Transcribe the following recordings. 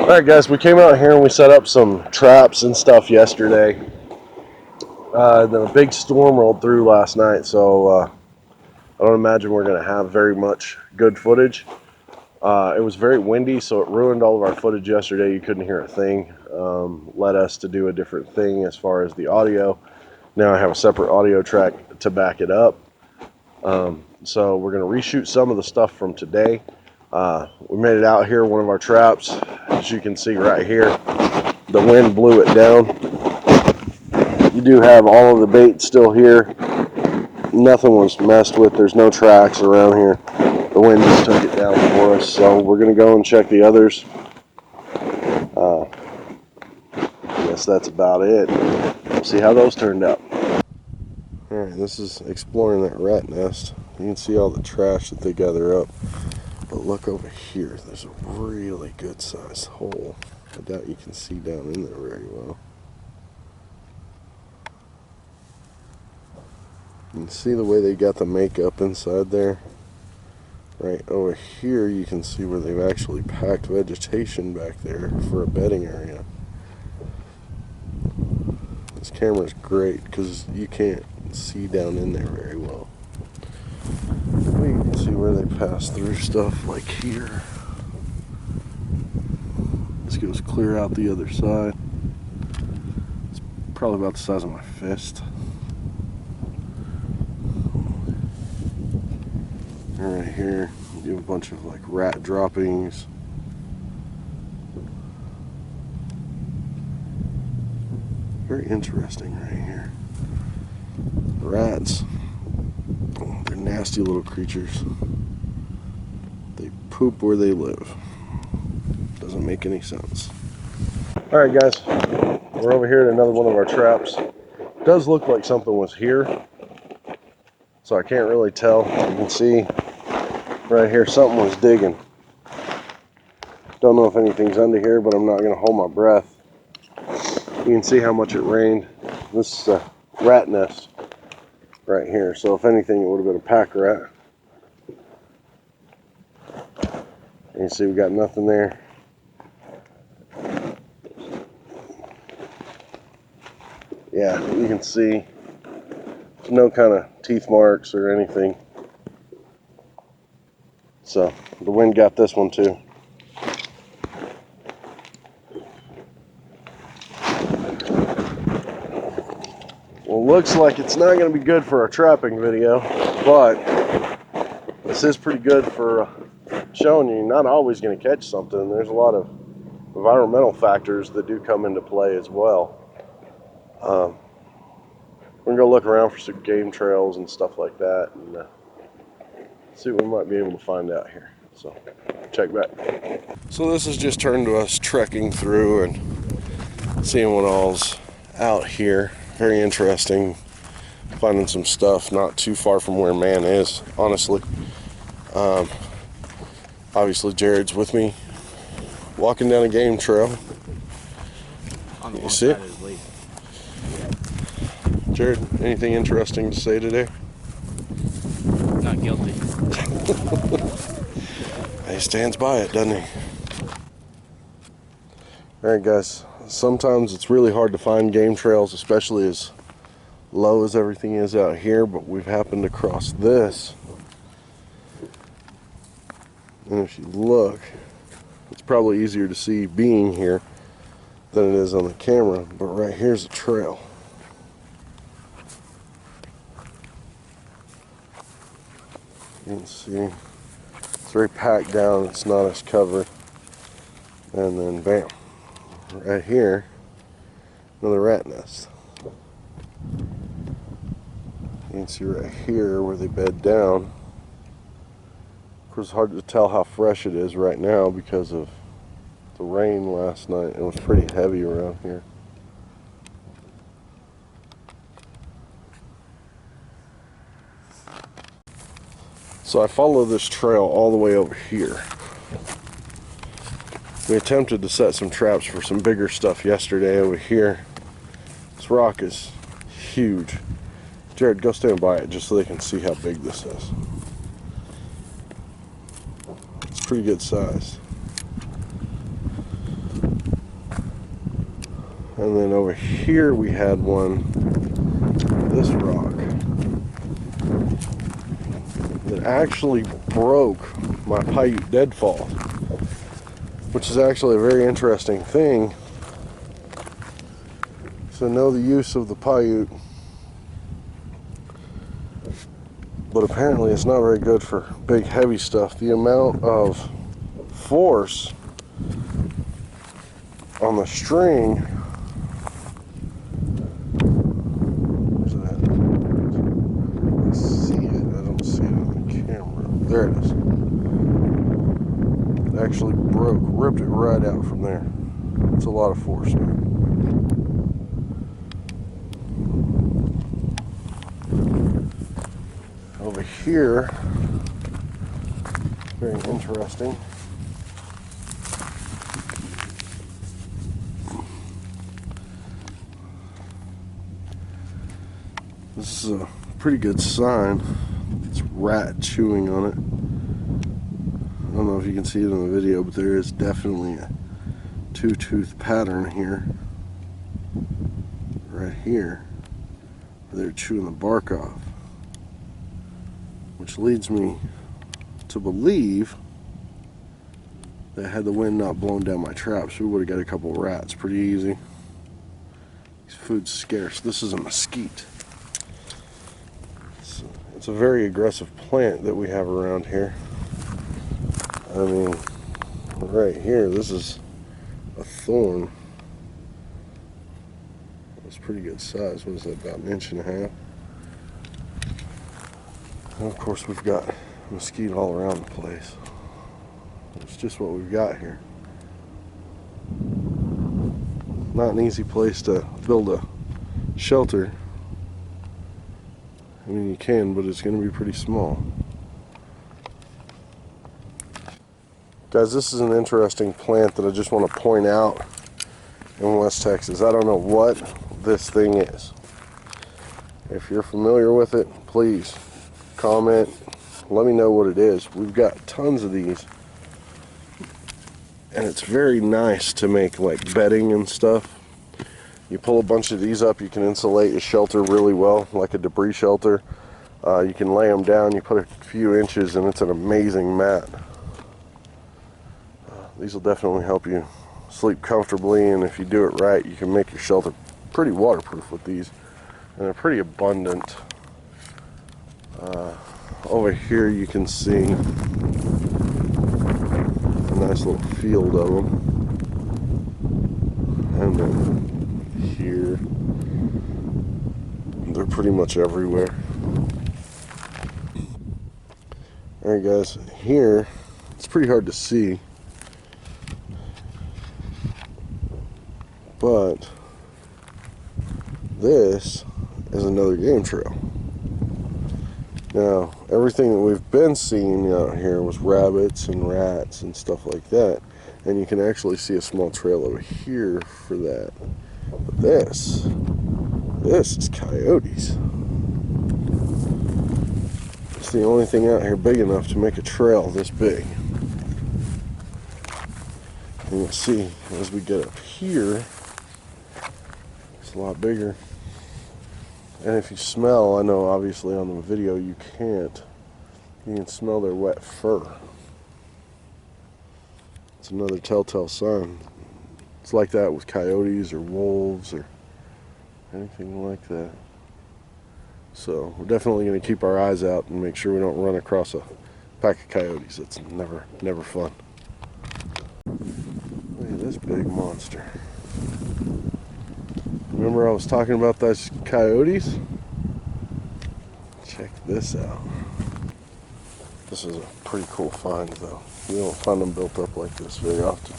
Alright guys, we came out here and we set up some traps and stuff yesterday. Then a big storm rolled through last night, so I don't imagine we're going to have very much good footage. It was very windy, so it ruined all of our footage yesterday. You couldn't hear a thing. Led us to do a different thing as far as the audio. Now I have a separate audio track to back it up. So we're going to reshoot some of the stuff from today. We made it out here, one of our traps, as you can see right here. The wind blew it down. You do have all of the bait still here. Nothing was messed with. There's no tracks around here. The wind just took it down for us. So we're going to go and check the others. I guess that's about it. We'll see how those turned out. Alright, this is exploring that rat nest. You can see all the trash that they gather up. But look over here, there's a really good sized hole. I doubt you can see down in there very well. You can see the way they got the makeup inside there. Right over here you can see where they've actually packed vegetation back there for a bedding area. This camera's great because you can't see down in there very well. You can see where they pass through stuff like here. This goes clear out the other side. It's probably about the size of my fist. And right here, you have a bunch of like rat droppings. Very interesting right here. Rats. They're nasty little creatures. They poop where they live. Doesn't make any sense. Alright guys, we're over here at another one of our traps. It does look like something was here, so I can't really tell. You can see right here something was digging. Don't know if anything's under here, but I'm not going to hold my breath. You can see how much it rained. This is a rat nest right here, so if anything it would have been a pack rat. And you see we got nothing there. Yeah, you can see no kind of teeth marks or anything. So the wind got this one too. Well, looks like it's not going to be good for our trapping video, but this is pretty good for showing you you're not always going to catch something. There's a lot of environmental factors that do come into play as well. We're going to go look around for some game trails and stuff like that and see what we might be able to find out here. So, check back. So this has just turned to us trekking through and seeing what all's out here. Very interesting. Finding some stuff not too far from where man is, honestly. Obviously Jared's with me walking down a game trail. On the you see it? Jared, anything interesting to say today? Not guilty. He stands by it, doesn't he? Alright guys, sometimes it's really hard to find game trails, especially as low as everything is out here, but we've happened to cross this. And if you look, it's probably easier to see being here than it is on the camera, but right here's a trail. You can see it's very packed down, it's not as covered. And then bam, right here, another rat nest. You can see right here where they bed down. Of course, it's hard to tell how fresh it is right now because of the rain last night. It was pretty heavy around here. So I follow this trail all the way over here. We attempted to set some traps for some bigger stuff yesterday over here. This rock is huge. Jared, go stand by it just so they can see how big this is. It's pretty good size. And then over here we had one, this rock, that actually broke my Paiute deadfall, which is actually a very interesting thing. So know the use of the Paiute, but apparently it's not very good for big heavy stuff. The amount of force on the string, where's it at? I see it, I don't see it on the camera. There it is. It actually broke, ripped it right out from there. It's a lot of force, man. Over here, very interesting. This is a pretty good sign. It's rat chewing on it. I don't know if you can see it in the video, but there is definitely a two-tooth pattern here. Right here. Where they're chewing the bark off. Which leads me to believe that had the wind not blown down my traps, we would have got a couple rats pretty easy. This food's scarce. This is a mesquite. It's a very aggressive plant that we have around here. I mean, right here, this is a thorn. It's pretty good size. What is that, about 1.5 inches? And of course, we've got mesquite all around the place. It's just what we've got here. Not an easy place to build a shelter. I mean, you can, but it's going to be pretty small. Guys, this is an interesting plant that I just want to point out in West Texas. I don't know what this thing is. If you're familiar with it, please comment. Let me know what it is. We've got tons of these. And it's very nice to make like bedding and stuff. You pull a bunch of these up, you can insulate your shelter really well, like a debris shelter. You can lay them down, you put a few inches, and it's an amazing mat. These will definitely help you sleep comfortably, and if you do it right, you can make your shelter pretty waterproof with these. And they're pretty abundant. Over here you can see a nice little field of them. And then here, they're pretty much everywhere. Alright guys, here, it's pretty hard to see, but this is another game trail. Now, everything that we've been seeing out here was rabbits and rats and stuff like that, and you can actually see a small trail over here for that. But this is coyotes. It's the only thing out here big enough to make a trail this big. And you'll see as we get up here, it's a lot bigger. And if you smell, I know obviously on the video you can't, you can smell their wet fur. It's another telltale sign. It's like that with coyotes or wolves or anything like that. So we're definitely going to keep our eyes out and make sure we don't run across a pack of coyotes. It's never fun. Look at this big monster. Remember I was talking about those coyotes? Check this out. This is a pretty cool find though. You don't find them built up like this very often.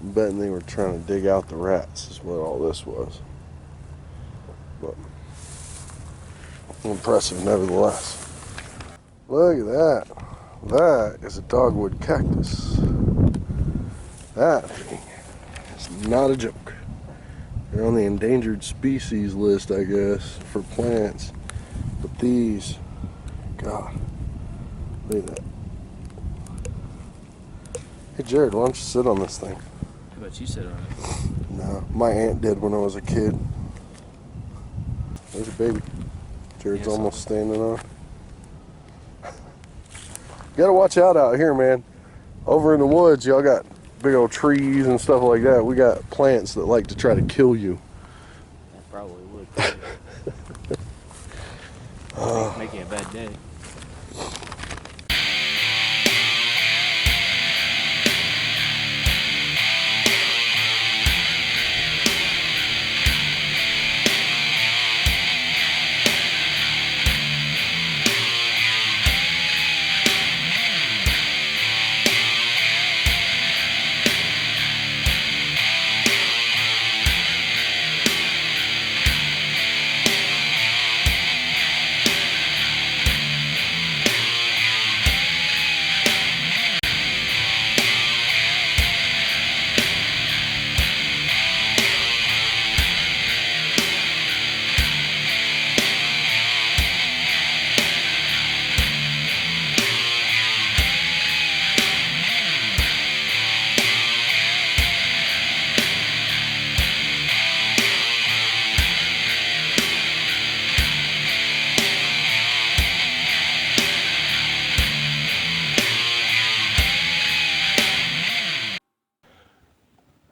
I'm betting they were trying to dig out the rats is what all this was. But impressive nevertheless. Look at that. That is a dogwood cactus. That thing is not a joke. They're on the endangered species list, I guess, for plants. But these, God, look at that. Hey Jared, why don't you sit on this thing? How about you sit on it? No, my aunt did when I was a kid. There's a baby. Jared's Yes, almost standing on. Gotta watch out here, man. Over in the woods, y'all got big old trees and stuff like that. We got plants that like to try to kill you. That probably would. Make it a bad day.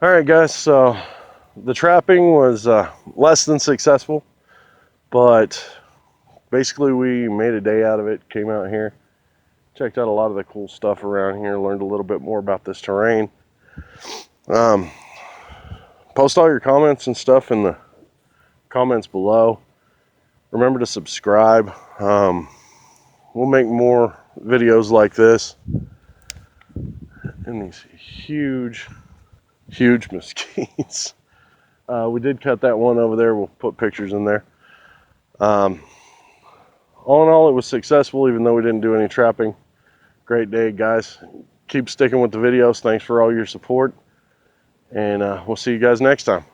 All right, guys, so the trapping was less than successful, but basically we made a day out of it, came out here, checked out a lot of the cool stuff around here, learned a little bit more about this terrain. Post all your comments and stuff in the comments below. Remember to subscribe. We'll make more videos like this. And these huge mesquites. We did cut that one over there. We'll put pictures in there. All in all, it was successful, even though we didn't do any trapping. Great day, guys. Keep sticking with the videos. Thanks for all your support. And we'll see you guys next time.